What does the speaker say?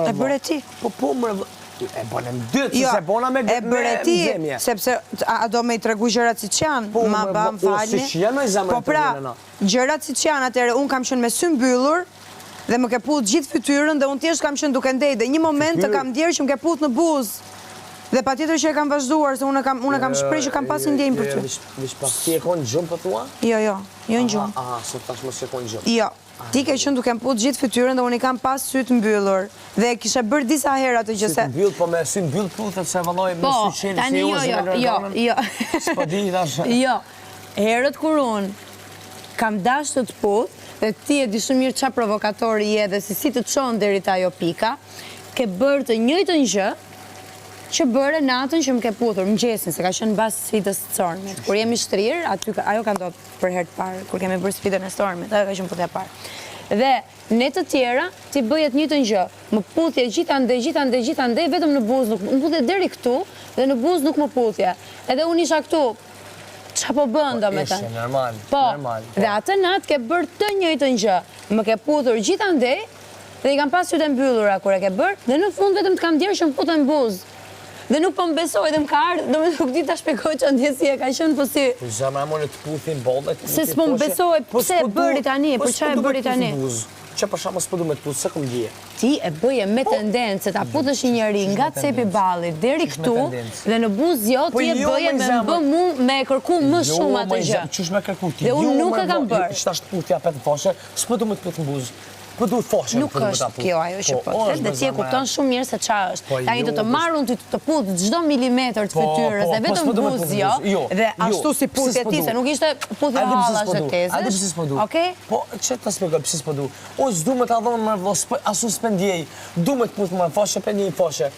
E bëre ti. Po më e bëne më dytë, se bona me e bëre ti, zemje. sepse a do me i tregu gjërat si që janë, ma ba më falni. Si që janë, i zemre po pra, gjërat si që janë, atëre unë kam qenë me sy mbyllur, dhe më ke put gjithë fytyrën, dhe unë tjesht kam qenë duke ndej, dhe një moment të kam djerë që më ke put në buzë. Dhe pa tjetër që e kam vazhduar, se unë kam shprej që kam pas ndjenjë për ty. Vish pas ti e konë gjumë për tua? Jo në gjumë. Aha, sot tash më se konë gjumë. Jo. Ti ke qenë duke më put gjithë fytyrën dhe unë i kam pas sytë mbyllur. Dhe kisha bërë disa herë atë që se... Sytë mbyllë, po me sytë mbyllë putët se vëlloj me sytë qenë si jo. S'po di tash. Jo. Herët kur unë kam dash të put, dhe ti e di shumë mirë qa provokatori je dhe si të qonë deri ta jo pika, ke bërë të njëjtën gjë që bërë natën që më ke puthur, mëngjesin, se ka qenë basë sfidës të stormit. Kur jemi shtrirë, ajo ka ndodhë për herë të parë, kur kemi bërë sfidën e stormit, ajo ka qenë puthja parë. Dhe ne të tjera, ti bëjet njëtën gjë, më puthje gjithandej, vetëm në buzë nuk, më puthje deri këtu, dhe në buzë nuk më puthje. Edhe unë isha këtu, qa po bënda me ta? Ishe, normal. Po, dhe atë natë ke bërë të njëjtën gjë, më ke puthur gjithandej, dhe i kam pas sytë mbyllura kur e ke bërë, dhe në fund vetëm të kam djerë që më puthën buzë. Dhe nuk po më besoj dhe më ka ardhë, do me nuk ti ta shpekoj që ndjesi e ka qënë, po si... Po zama më në të puthin bollet... Se s'po më besoj, pëse e bëri tani, për qa e bëri tani? Që për shama s'po du me të puth, se këm dje? Ti e bëje me tendencë, se ta puthësh një njëri nga cepi ballit, deri këtu, dhe në buzë jo, ti e bëje me më bë mu me kërku më shumë atë gjë. Qysh me kërku ti? Dhe unë nuk e kam bërë. Qysh ta shtë puthja petë foshe, s'po du me të puth në buzë. Po duhet foshën nuk është kjo ajo që po të dhe ti e kupton shumë mirë se qa është. Tani do të marrun të puth çdo milimetër të fytyrës dhe vetëm buzë jo. Dhe ashtu si puthje ti, se nuk ishte puthje hallash dhe tezësh. Hajde pse s'po du. Okej? Po çe ta shpjegoj pse s'po du. O s'du me ta dhon më asu spendjej. Du me të puth më foshe për një foshe.